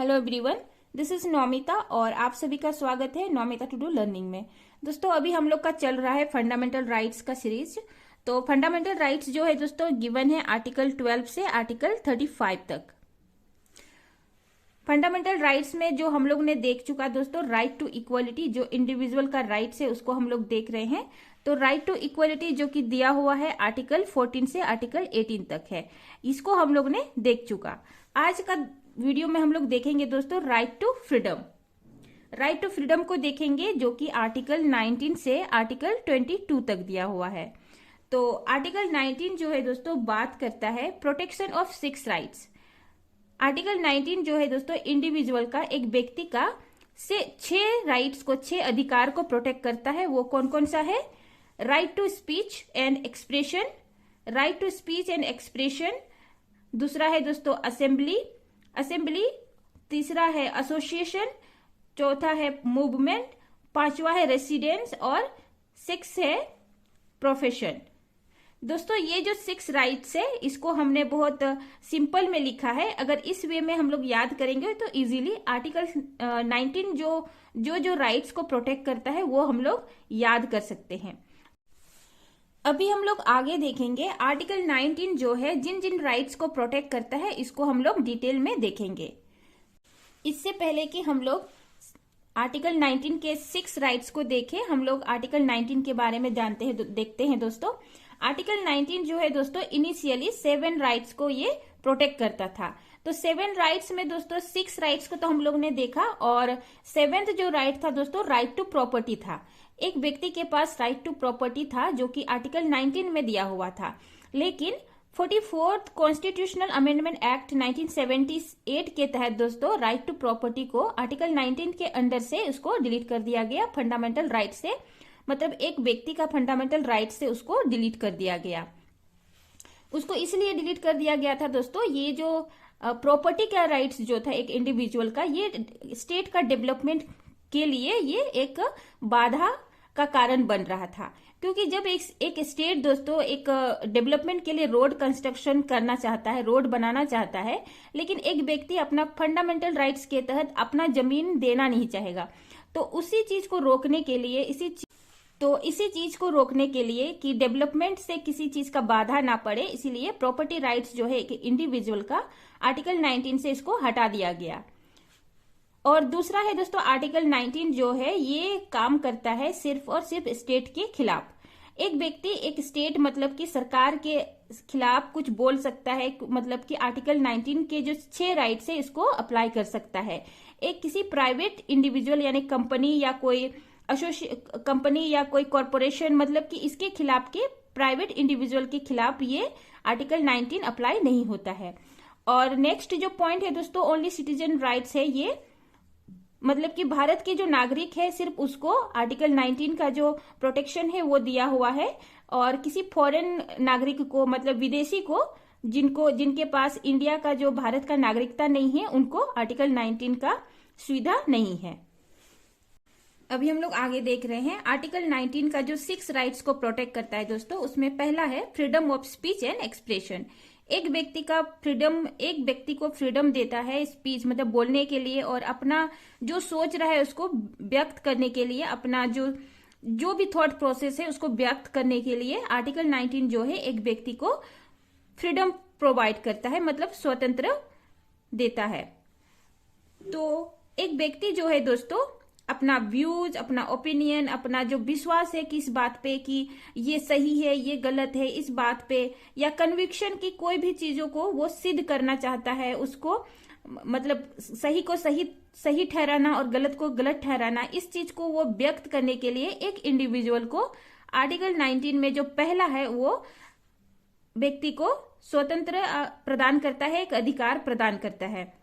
Hello everyone, this is नौमिता और आप सभी का स्वागत है नौमिता टू डू लर्निंग में। दोस्तों, अभी हम लोग का चल रहा है फंडामेंटल राइट्स का सीरीज। तो फंडामेंटल राइट्स जो है दोस्तों गिवन है आर्टिकल 12 से आर्टिकल 35 तक। फंडामेंटल राइट्स में जो हम लोग ने देख चुका दोस्तों, राइट टू इक्वलिटी, जो इंडिविजुअल का राइट्स है उसको हम लोग देख रहे हैं। तो राइट टू इक्वलिटी जो कि दिया हुआ है आर्टिकल 14 से आर्टिकल 18 तक है, इसको हम लोग ने देख चुका। आज का वीडियो में हम लोग देखेंगे दोस्तों right to freedom. Right to freedom को देखेंगे जो कि आर्टिकल 19 से आर्टिकल 22 तक दिया हुआ है। तो आर्टिकल 19 जो है दोस्तों बात करता है प्रोटेक्शन ऑफ 6 राइट्स। आर्टिकल 19 जो है दोस्तों इंडिविजुअल का, एक व्यक्ति का से 6 राइट्स को, 6 अधिकार को प्रोटेक्ट करता है। वो कौन कौन सा है? Right to speech and expression, right to speech and expression. दूसरा है दोस्तों असेंबली। तीसरा है एसोसिएशन। चौथा है मूवमेंट। पांचवा है रेसिडेंस और 6 है प्रोफेशन। दोस्तों, ये जो 6 राइट्स है इसको हमने बहुत सिंपल में लिखा है। अगर इस वे में हम लोग याद करेंगे तो इजीली आर्टिकल 19 जो राइट्स को प्रोटेक्ट करता है वो हम लोग याद कर सकते हैं। अभी हम लोग आगे देखेंगे आर्टिकल 19 जो है जिन जिन राइट्स को प्रोटेक्ट करता है इसको हम लोग डिटेल में देखेंगे। इससे पहले कि हम लोग आर्टिकल 19 के 6 राइट्स को देखें, हम लोग आर्टिकल 19 के बारे में देखते हैं दोस्तों। आर्टिकल 19 जो है दोस्तों इनिशियली 7 राइट्स को ये प्रोटेक्ट करता था। तो 7 राइट्स में दोस्तों 6 राइट्स को तो हम लोग ने देखा, और 7th जो राइट था दोस्तों राइट टू प्रॉपर्टी था। एक व्यक्ति के पास राइट टू प्रॉपर्टी था जो कि आर्टिकल 19 में दिया हुआ था। लेकिन 44th कॉन्स्टिट्यूशनल अमेंडमेंट एक्ट 1978 के तहत दोस्तों राइट टू प्रॉपर्टी को आर्टिकल 19 के अंडर से उसको डिलीट कर दिया गया फंडामेंटल राइट से। मतलब एक व्यक्ति का फंडामेंटल राइट से उसको डिलीट कर दिया गया। उसको इसलिए डिलीट कर दिया गया था दोस्तों, ये जो प्रॉपर्टी का राइट्स जो था एक इंडिविजुअल का, ये स्टेट का डेवलपमेंट के लिए ये एक बाधा का कारण बन रहा था। क्योंकि जब एक स्टेट दोस्तों एक डेवलपमेंट के लिए रोड कंस्ट्रक्शन करना चाहता है, रोड बनाना चाहता है, लेकिन एक व्यक्ति अपना फंडामेंटल राइट्स के तहत अपना जमीन देना नहीं चाहेगा, तो इसी चीज को रोकने के लिए कि डेवलपमेंट से किसी चीज का बाधा ना पड़े, इसीलिए प्रॉपर्टी राइट्स जो है एक इंडिविजुअल का आर्टिकल 19 से इसको हटा दिया गया। और दूसरा है दोस्तों आर्टिकल 19 जो है ये काम करता है सिर्फ और सिर्फ स्टेट के खिलाफ। एक व्यक्ति एक स्टेट मतलब कि सरकार के खिलाफ कुछ बोल सकता है, मतलब कि आर्टिकल 19 के जो 6 राइट्स है इसको अप्लाई कर सकता है। एक किसी प्राइवेट इंडिविजुअल यानी कंपनी या कोई कॉरपोरेशन, मतलब कि इसके खिलाफ के प्राइवेट इंडिविजुअल के खिलाफ ये आर्टिकल 19 अप्लाई नहीं होता है। और नेक्स्ट जो पॉइंट है दोस्तों ओनली सिटीजन राइट्स है, ये मतलब कि भारत के जो नागरिक है सिर्फ उसको आर्टिकल 19 का जो प्रोटेक्शन है वो दिया हुआ है। और किसी फॉरेन नागरिक को, मतलब विदेशी को, जिनके पास इंडिया का जो भारत का नागरिकता नहीं है, उनको आर्टिकल 19 का सुविधा नहीं है। अभी हम लोग आगे देख रहे हैं आर्टिकल 19 का जो 6 राइट्स को प्रोटेक्ट करता है दोस्तों, उसमें पहला है freedom of speech and expression. एक व्यक्ति को फ्रीडम देता है स्पीच मतलब बोलने के लिए, और अपना जो सोच रहा है उसको व्यक्त करने के लिए, अपना जो भी थॉट प्रोसेस है उसको व्यक्त करने के लिए आर्टिकल 19 जो है एक व्यक्ति को फ्रीडम प्रोवाइड करता है, मतलब स्वतंत्र देता है। तो एक व्यक्ति जो है दोस्तों अपना व्यूज, अपना ओपिनियन, अपना जो विश्वास है कि इस बात पे कि ये सही है, ये गलत है, इस बात पे, या कन्विक्शन की कोई भी चीजों को वो सिद्ध करना चाहता है, उसको मतलब सही को सही ठहराना और गलत को गलत ठहराना, इस चीज को वो व्यक्त करने के लिए एक इंडिविजुअल को आर्टिकल 19 में जो पहला है वो व्यक्ति को स्वतंत्र प्रदान करता है, एक अधिकार प्रदान करता है।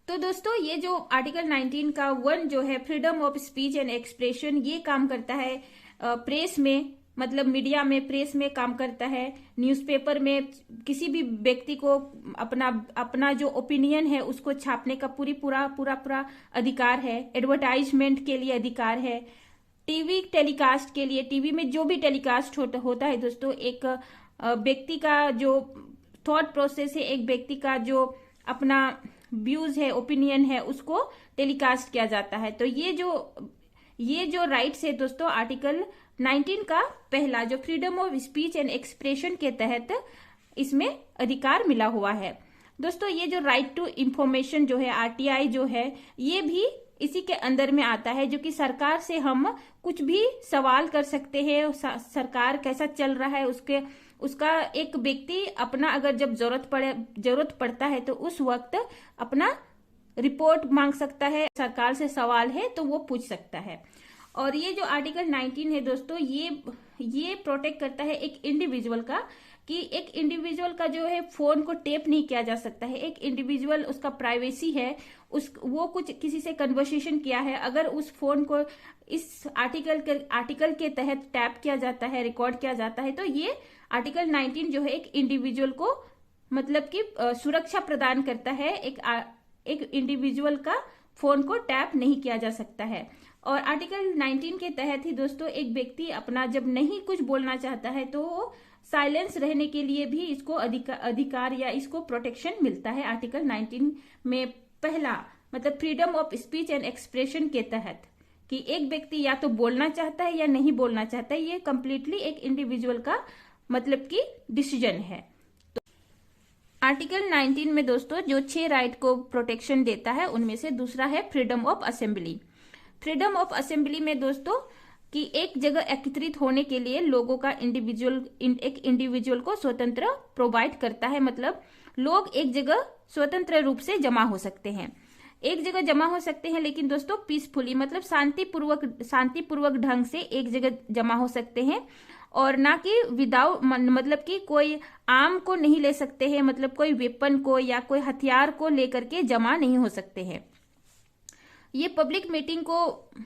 तो दोस्तों ये जो आर्टिकल 19 का 1 जो है freedom of speech and expression, ये काम करता है प्रेस में, मतलब मीडिया में, प्रेस में काम करता है। न्यूज़पेपर में किसी भी व्यक्ति को अपना जो ओपिनियन है उसको छापने का पूरा अधिकार है। एडवर्टाइजमेंट के लिए अधिकार है। टीवी टेलीकास्ट के लिए, टीवी में जो भी टेलीकास्ट होता है दोस्तों, एक व्यक्ति का जो थॉट प्रोसेस है, एक व्यक्ति का जो अपना व्यूज है, ओपिनियन है, उसको टेलीकास्ट किया जाता है। तो ये जो राइट्स है दोस्तों, आर्टिकल 19 का पहला जो freedom of speech and expression के तहत इसमें अधिकार मिला हुआ है। दोस्तों ये जो राइट टू इंफॉर्मेशन जो है, आरटीआई जो है, ये भी इसी के अंदर में आता है, जो कि सरकार से हम कुछ भी सवाल कर सकते हैं, सरकार कैसा चल रहा है उसका एक व्यक्ति अपना अगर जब जरूरत पड़ता है तो उस वक्त अपना रिपोर्ट मांग सकता है, सरकार से सवाल है तो वो पूछ सकता है। और ये जो आर्टिकल 19 है दोस्तों, ये प्रोटेक्ट करता है एक इंडिविजुअल का, कि एक इंडिविजुअल का जो है फोन को टेप नहीं किया जा सकता है। एक इंडिविजुअल, उसका प्राइवेसी है, वो कुछ किसी से कन्वर्सेशन किया है, अगर उस फोन को इस आर्टिकल के तहत टैप किया जाता है, रिकॉर्ड किया जाता है, तो ये आर्टिकल 19 जो है एक इंडिविजुअल को मतलब कि सुरक्षा प्रदान करता है। एक इंडिविजुअल का फोन को टैप नहीं किया जा सकता है। और आर्टिकल 19 के तहत ही दोस्तों एक व्यक्ति अपना जब नहीं कुछ बोलना चाहता है तो साइलेंस रहने के लिए भी इसको अधिकार या इसको प्रोटेक्शन मिलता है आर्टिकल 19 में पहला, मतलब freedom of speech and expression के तहत, कि एक व्यक्ति या तो बोलना चाहता है या नहीं बोलना चाहता है। ये कंप्लीटली एक इंडिविजुअल का मतलब कि डिसीजन है। तो आर्टिकल 19 में दोस्तों जो 6 राइट को प्रोटेक्शन देता है उनमें से दूसरा है freedom of assembly. Freedom of assembly में दोस्तों कि एक जगह एकत्रित होने के लिए लोगों का एक इंडिविजुअल को स्वतंत्र प्रोवाइड करता है। मतलब लोग एक जगह स्वतंत्र रूप से जमा हो सकते हैं, एक जगह जमा हो सकते हैं, लेकिन दोस्तों पीसफुली, मतलब शांतिपूर्वक ढंग से एक जगह जमा हो सकते हैं, और ना कि विदाउट, मतलब कि कोई आर्म को नहीं ले सकते हैं, मतलब कोई वेपन को या कोई हथियार को लेकर के जमा नहीं हो सकते हैं। ये पब्लिक मीटिंग को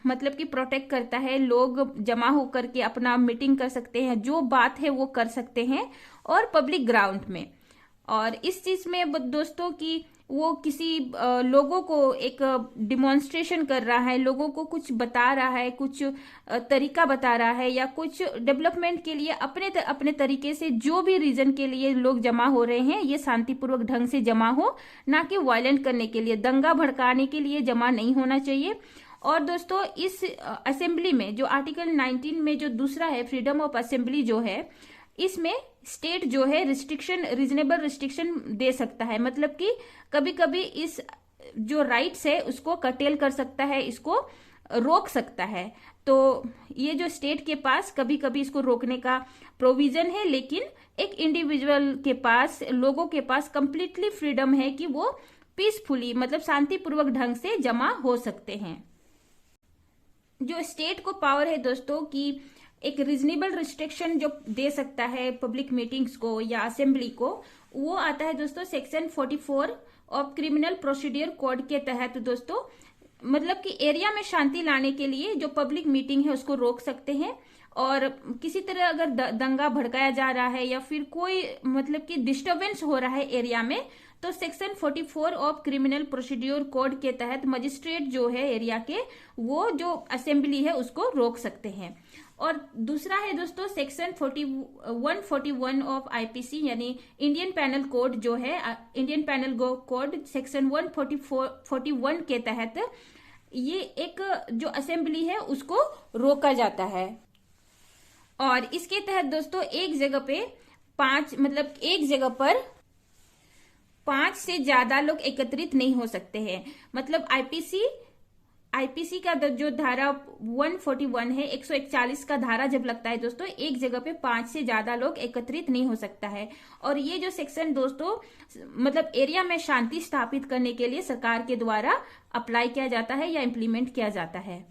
मतलब कि प्रोटेक्ट करता है। लोग जमा होकर के अपना मीटिंग कर सकते हैं, जो बात है वो कर सकते हैं, और पब्लिक ग्राउंड में। और इस चीज में दोस्तों कि वो किसी लोगों को एक डिमॉन्स्ट्रेशन कर रहा है, लोगों को कुछ बता रहा है, कुछ तरीका बता रहा है, या कुछ डेवलपमेंट के लिए अपने तरीके से जो भी रीजन के लिए लोग जमा हो रहे हैं, ये शांतिपूर्वक ढंग से जमा हो, ना कि वायलेंट करने के लिए, दंगा भड़काने के लिए जमा नहीं होना चाहिए। और दोस्तों इस असेंबली में जो आर्टिकल 19 में जो दूसरा है फ्रीडम ऑफ असेंबली जो है, इसमें स्टेट जो है रीजनेबल रिस्ट्रिक्शन दे सकता है। मतलब कि कभी कभी इस जो राइट्स है उसको कटेल कर सकता है, इसको रोक सकता है। तो ये जो स्टेट के पास कभी कभी इसको रोकने का प्रोविजन है, लेकिन एक इंडिविजुअल के पास, लोगों के पास कंप्लीटली फ्रीडम है कि वो पीसफुली, मतलब शांतिपूर्वक ढंग से जमा हो सकते हैं। जो स्टेट को पावर है दोस्तों कि एक रीजनेबल रिस्ट्रिक्शन जो दे सकता है पब्लिक मीटिंग्स को या असेंबली को, वो आता है दोस्तों section 44 of criminal procedure code के तहत। दोस्तों मतलब कि एरिया में शांति लाने के लिए जो पब्लिक मीटिंग है उसको रोक सकते हैं, और किसी तरह अगर दंगा भड़काया जा रहा है या फिर कोई मतलब कि डिस्टर्बेंस हो रहा है एरिया में, तो section 44 of criminal procedure code के तहत मजिस्ट्रेट जो है एरिया के, वो जो असेंबली है उसको रोक सकते हैं। और दूसरा है दोस्तों सेक्शन 141 ऑफ आईपीसी, यानी इंडियन पैनल कोड जो है, इंडियन पैनल कोड सेक्शन 141 के तहत ये एक जो असेंबली है उसको रोका जाता है। और इसके तहत दोस्तों एक जगह पे एक जगह पर 5 से ज्यादा लोग एकत्रित नहीं हो सकते हैं। मतलब आईपीसी का जो धारा 141 है, 141 का धारा जब लगता है दोस्तों, एक जगह पे 5 से ज्यादा लोग एकत्रित नहीं हो सकता है। और ये जो सेक्शन दोस्तों मतलब एरिया में शांति स्थापित करने के लिए सरकार के द्वारा अप्लाई किया जाता है या इम्प्लीमेंट किया जाता है।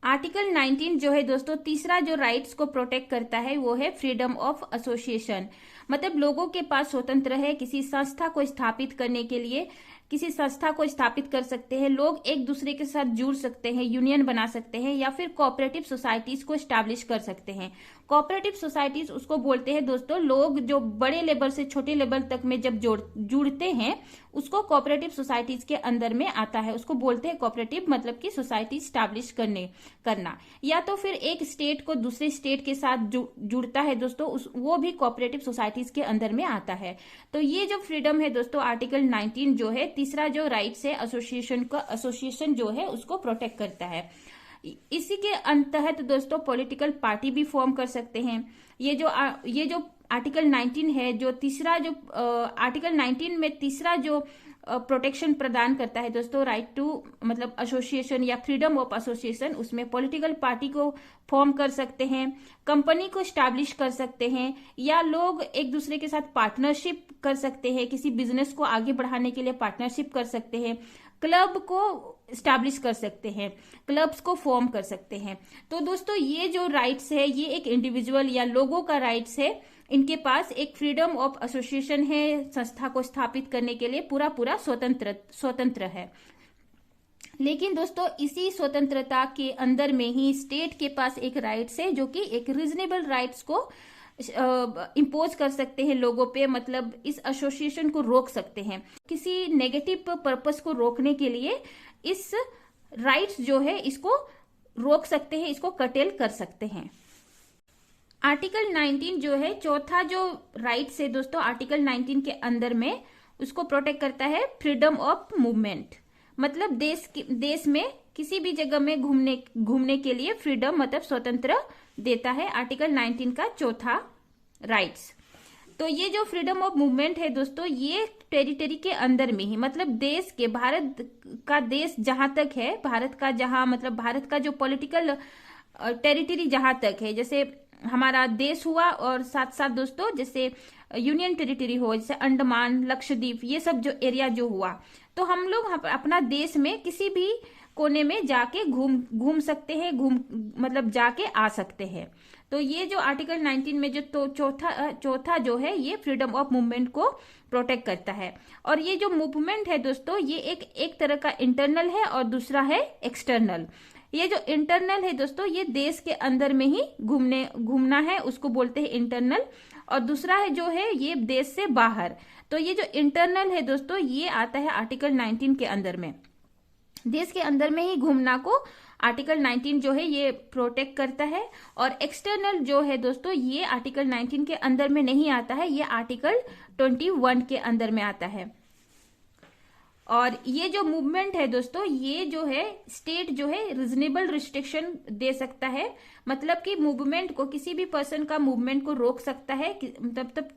आर्टिकल 19 जो है दोस्तों तीसरा जो राइट्स को प्रोटेक्ट करता है वो है फ्रीडम ऑफ एसोसिएशन। मतलब लोगों के पास स्वतंत्र है किसी संस्था को स्थापित करने के लिए, किसी संस्था को स्थापित कर सकते हैं, लोग एक दूसरे के साथ जुड़ सकते हैं, यूनियन बना सकते हैं, या फिर कोऑपरेटिव सोसाइटीज को स्टैब्लिश कर सकते हैं। कोऑपरेटिव सोसाइटीज उसको बोलते हैं दोस्तों, लोग जो बड़े लेवल से छोटे लेवल तक में जब जुड़ते हैं उसको कोऑपरेटिव सोसाइटीज के अंदर में आता है, उसको बोलते हैं कोऑपरेटिव, मतलब कि सोसाइटी स्टैब्लिश करना। या तो फिर एक स्टेट को दूसरे स्टेट के साथ जुड़ता है दोस्तों, वो भी कोऑपरेटिव सोसाइटी पार्टीज के अंदर में आता है। तो ये जो फ्रीडम है दोस्तों, आर्टिकल 19 जो है, तीसरा जो राइट्स है एसोसिएशन जो है उसको प्रोटेक्ट करता है। इसी के तहत दोस्तों पॉलिटिकल पार्टी भी फॉर्म कर सकते हैं। ये जो आर्टिकल 19 है, जो तीसरा जो आर्टिकल 19 में तीसरा जो प्रोटेक्शन प्रदान करता है दोस्तों, राइट टू मतलब एसोसिएशन या फ्रीडम ऑफ एसोसिएशन, उसमें पॉलिटिकल पार्टी को फॉर्म कर सकते हैं, कंपनी को स्टैब्लिश कर सकते हैं, या लोग एक दूसरे के साथ पार्टनरशिप कर सकते हैं, किसी बिजनेस को आगे बढ़ाने के लिए पार्टनरशिप कर सकते हैं, क्लब को स्टैब्लिश कर सकते हैं, क्लब्स को फॉर्म कर सकते हैं। तो दोस्तों ये जो राइट्स है, ये एक इंडिविजुअल या लोगों का राइट्स है, इनके पास एक फ्रीडम ऑफ एसोसिएशन है, संस्था को स्थापित करने के लिए पूरा स्वतंत्र है। लेकिन दोस्तों इसी स्वतंत्रता के अंदर में ही स्टेट के पास एक राइट्स है, जो कि एक रीजनेबल राइट्स को इम्पोज कर सकते हैं लोगों पे, मतलब इस एसोसिएशन को रोक सकते हैं। किसी नेगेटिव पर्पस को रोकने के लिए इस राइट्स जो है इसको रोक सकते हैं, इसको कर्टेल कर सकते हैं। आर्टिकल 19 जो है, चौथा जो राइट्स है दोस्तों आर्टिकल 19 के अंदर में, उसको प्रोटेक्ट करता है फ्रीडम ऑफ मूवमेंट। मतलब देश में किसी भी जगह में घूमने के लिए फ्रीडम मतलब स्वतंत्र देता है आर्टिकल 19 का चौथा राइट्स। तो ये जो फ्रीडम ऑफ मूवमेंट है दोस्तों, ये टेरिटरी के अंदर में ही, मतलब देश के, भारत का देश जहां तक है, भारत का जो पॉलिटिकल टेरिटरी जहां तक है, जैसे हमारा देश हुआ, और साथ साथ दोस्तों जैसे यूनियन टेरिटरी हो, जैसे अंडमान, लक्षद्वीप, ये सब जो एरिया जो हुआ, तो हम लोग अपना देश में किसी भी कोने में जाके घूम सकते हैं, मतलब जाके आ सकते हैं। तो ये जो आर्टिकल 19 में जो तो चौथा जो है, ये फ्रीडम ऑफ मूवमेंट को प्रोटेक्ट करता है। और ये जो मूवमेंट है दोस्तों, ये एक तरह का इंटरनल है और दूसरा है एक्सटर्नल। ये जो इंटरनल है दोस्तों, ये देश के अंदर में ही घूमना है, उसको बोलते हैं इंटरनल। और दूसरा है जो है ये देश से बाहर। तो ये जो इंटरनल है दोस्तों, ये आता है आर्टिकल 19 के अंदर में, देश के अंदर में ही घूमना को आर्टिकल 19 जो है ये प्रोटेक्ट करता है। और एक्सटर्नल जो है दोस्तों, ये आर्टिकल 19 के अंदर में नहीं आता है, ये आर्टिकल 21 के अंदर में आता है। और ये जो मूवमेंट है दोस्तों, ये जो है स्टेट जो है रीजनेबल रिस्ट्रिक्शन दे सकता है, मतलब कि मूवमेंट को, किसी भी पर्सन का मूवमेंट को रोक सकता है, तब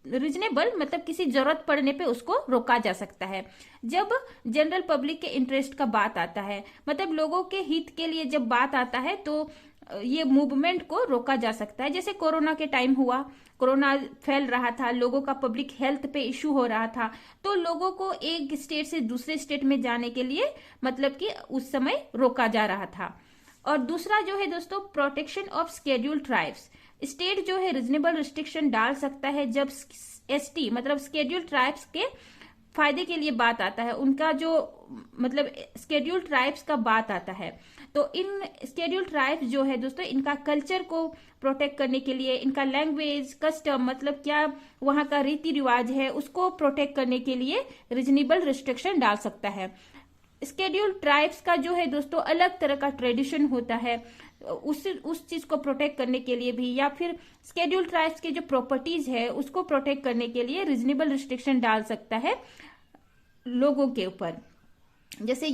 रीजनेबल मतलब किसी जरूरत पड़ने पे उसको रोका जा सकता है। जब जनरल पब्लिक के इंटरेस्ट का बात आता है, मतलब लोगों के हित के लिए जब बात आता है, तो ये मूवमेंट को रोका जा सकता है। जैसे कोरोना के टाइम हुआ, कोरोना फैल रहा था, लोगों का पब्लिक हेल्थ पे इश्यू हो रहा था, तो लोगों को एक स्टेट से दूसरे स्टेट में जाने के लिए मतलब कि उस समय रोका जा रहा था। और दूसरा जो है दोस्तों, protection of scheduled tribes. State जो है रीजनेबल रिस्ट्रिक्शन डाल सकता है जब एसटी मतलब शेड्यूल्ड ट्राइब्स के फायदे के लिए बात आता है, उनका जो मतलब शेड्यूल्ड ट्राइब्स का बात आता है। तो इन शेड्यूल्ड ट्राइब्स जो है दोस्तों, इनका कल्चर को प्रोटेक्ट करने के लिए, इनका लैंग्वेज, कस्टम, मतलब क्या वहां का रीति रिवाज है, उसको प्रोटेक्ट करने के लिए रीजनेबल रिस्ट्रिक्शन डाल सकता है। शेड्यूल्ड ट्राइब्स का जो है दोस्तों अलग तरह का ट्रेडिशन होता है, उस चीज को प्रोटेक्ट करने के लिए भी, या फिर शेड्यूल्ड ट्राइब्स के जो प्रॉपर्टीज है उसको प्रोटेक्ट करने के लिए रीजनेबल रिस्ट्रिक्शन डाल सकता है लोगों के ऊपर। जैसे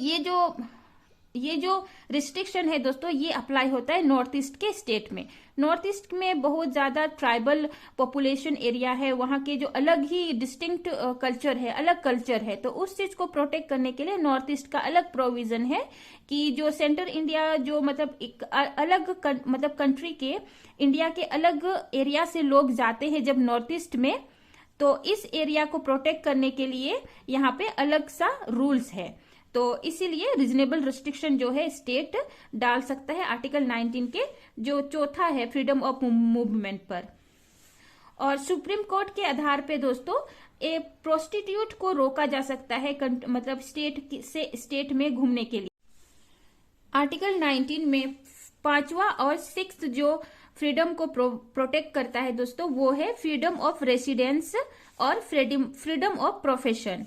ये जो रिस्ट्रिक्शन है दोस्तों, ये अप्लाई होता है नॉर्थ ईस्ट के स्टेट में। नॉर्थ ईस्ट में बहुत ज्यादा ट्राइबल पॉपुलेशन एरिया है, वहां के जो अलग ही डिस्टिंक्ट कल्चर है, अलग कल्चर है, तो उस चीज को प्रोटेक्ट करने के लिए नॉर्थ ईस्ट का अलग प्रोविजन है कि जो सेंट्रल इंडिया जो मतलब एक अलग मतलब कंट्री के, इंडिया के अलग एरिया से लोग जाते हैं जब नॉर्थ ईस्ट में, तो इस एरिया को प्रोटेक्ट करने के लिए यहाँ पे अलग सा रूल्स है। तो इसीलिए रीजनेबल रिस्ट्रिक्शन जो है स्टेट डाल सकता है आर्टिकल 19 के जो चौथा है फ्रीडम ऑफ मूवमेंट पर। और सुप्रीम कोर्ट के आधार पे दोस्तों एक प्रोस्टिट्यूट को रोका जा सकता है मतलब स्टेट से स्टेट में घूमने के लिए। आर्टिकल 19 में 5वां और 6th जो फ्रीडम को प्रोटेक्ट करता है दोस्तों, वो है फ्रीडम ऑफ रेसिडेंस और फ्रीडम ऑफ प्रोफेशन।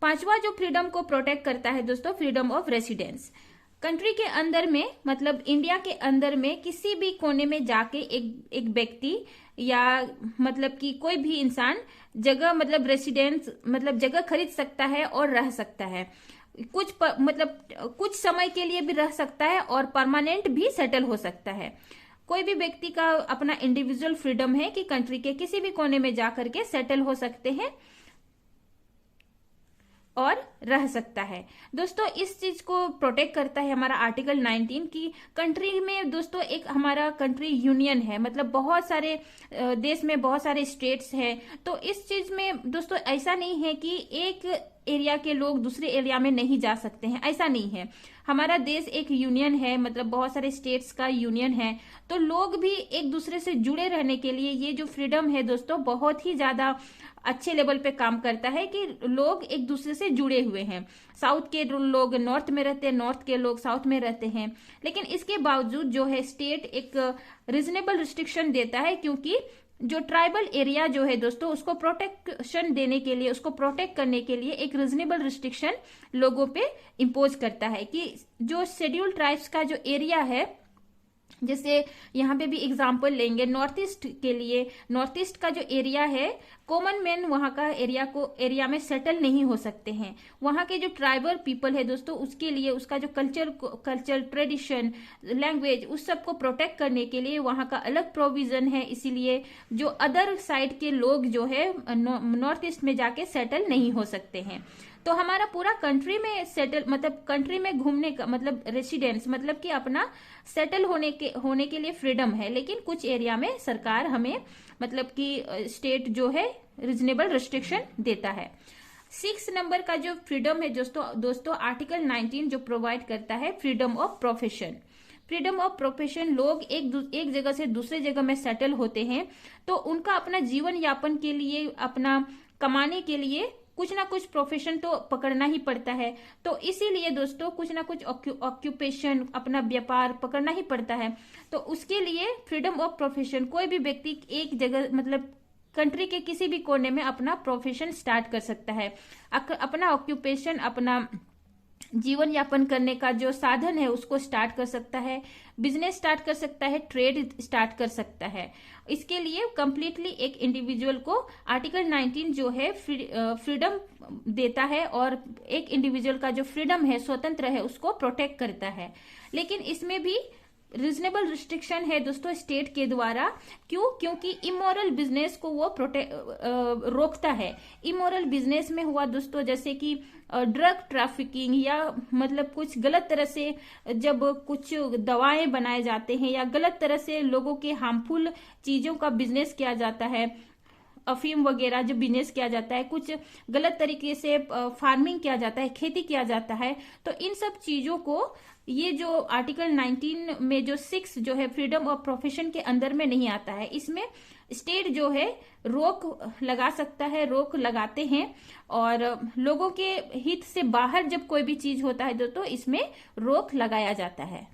5वां जो फ्रीडम को प्रोटेक्ट करता है दोस्तों, फ्रीडम ऑफ रेसिडेंस। कंट्री के अंदर में मतलब इंडिया के अंदर में किसी भी कोने में जाके एक व्यक्ति या मतलब कि कोई भी इंसान जगह मतलब रेसिडेंस मतलब जगह खरीद सकता है और रह सकता है। मतलब कुछ समय के लिए भी रह सकता है और परमानेंट भी सेटल हो सकता है। कोई भी व्यक्ति का अपना इंडिविजुअल फ्रीडम है कि कंट्री के किसी भी कोने में जाकर के सेटल हो सकते हैं और रह सकता है। दोस्तों इस चीज को प्रोटेक्ट करता है हमारा आर्टिकल 19 की कंट्री में दोस्तों एक हमारा कंट्री यूनियन है, मतलब बहुत सारे देश में बहुत सारे स्टेट्स हैं। तो इस चीज में दोस्तों ऐसा नहीं है कि एक एरिया के लोग दूसरे एरिया में नहीं जा सकते हैं, ऐसा नहीं है। हमारा देश एक यूनियन है, मतलब बहुत सारे स्टेट्स का यूनियन है। तो लोग भी एक दूसरे से जुड़े रहने के लिए ये जो फ्रीडम है दोस्तों बहुत ही ज्यादा अच्छे लेवल पे काम करता है कि लोग एक दूसरे से जुड़े हुए हैं। साउथ के लोग नॉर्थ में रहते हैं, नॉर्थ के लोग साउथ में रहते हैं। लेकिन इसके बावजूद जो है स्टेट एक रीजनेबल रिस्ट्रिक्शन देता है, क्योंकि जो ट्राइबल एरिया जो है दोस्तों उसको प्रोटेक्शन देने के लिए, उसको प्रोटेक्ट करने के लिए एक रीजनेबल रिस्ट्रिक्शन लोगों पे इम्पोज करता है कि जो शेड्यूल ट्राइब्स का जो एरिया है, जैसे यहाँ पे भी एग्जाम्पल लेंगे नॉर्थ ईस्ट के लिए, नॉर्थ ईस्ट का जो एरिया है कॉमन मैन वहाँ का एरिया में सेटल नहीं हो सकते हैं। वहाँ के जो ट्राइबल पीपल है दोस्तों उसके लिए उसका जो कल्चर ट्रेडिशन लैंग्वेज उस सब को प्रोटेक्ट करने के लिए वहाँ का अलग प्रोविजन है। इसीलिए जो अदर साइड के लोग जो है नॉर्थ ईस्ट में जाके सेटल नहीं हो सकते हैं। तो हमारा पूरा कंट्री में सेटल मतलब कंट्री में घूमने का मतलब रेसिडेंस मतलब कि अपना सेटल होने के लिए फ्रीडम है। लेकिन कुछ एरिया में सरकार हमें मतलब कि स्टेट जो है रीजनेबल रिस्ट्रिक्शन देता है। 6 नंबर का जो फ्रीडम है दोस्तों आर्टिकल 19 जो प्रोवाइड करता है freedom of profession. Freedom of profession, लोग एक जगह से दूसरे जगह में सेटल होते हैं तो उनका अपना जीवन यापन के लिए, अपना कमाने के लिए कुछ ना कुछ प्रोफेशन तो पकड़ना ही पड़ता है। तो इसीलिए दोस्तों कुछ ना कुछ ऑक्यूपेशन, अपना व्यापार पकड़ना ही पड़ता है। तो उसके लिए फ्रीडम ऑफ प्रोफेशन, कोई भी व्यक्ति एक जगह मतलब कंट्री के किसी भी कोने में अपना प्रोफेशन स्टार्ट कर सकता है, अपना ऑक्यूपेशन, अपना जीवन यापन करने का जो साधन है उसको स्टार्ट कर सकता है, बिजनेस स्टार्ट कर सकता है, ट्रेड स्टार्ट कर सकता है। इसके लिए कंप्लीटली एक इंडिविजुअल को आर्टिकल 19 जो है फ्रीडम देता है और एक इंडिविजुअल का जो फ्रीडम है, स्वतंत्र है, उसको प्रोटेक्ट करता है। लेकिन इसमें भी रीजनेबल रिस्ट्रिक्शन है दोस्तों स्टेट के द्वारा। क्यों? क्योंकि इमोरल बिजनेस को वो रोकता है। इमोरल बिजनेस में हुआ दोस्तों जैसे कि ड्रग ट्रैफिकिंग या मतलब कुछ गलत तरह से जब कुछ दवाएं बनाए जाते हैं या गलत तरह से लोगों के हार्मफुल चीजों का बिजनेस किया जाता है, अफीम वगैरह जो बिजनेस किया जाता है, कुछ गलत तरीके से फार्मिंग किया जाता है, खेती किया जाता है, तो इन सब चीजों को ये जो आर्टिकल 19 में जो 6 जो है फ्रीडम ऑफ प्रोफेशन के अंदर में नहीं आता है। इसमें स्टेट जो है रोक लगा सकता है, रोक लगाते हैं और लोगों के हित से बाहर जब कोई भी चीज होता है तो इसमें रोक लगाया जाता है।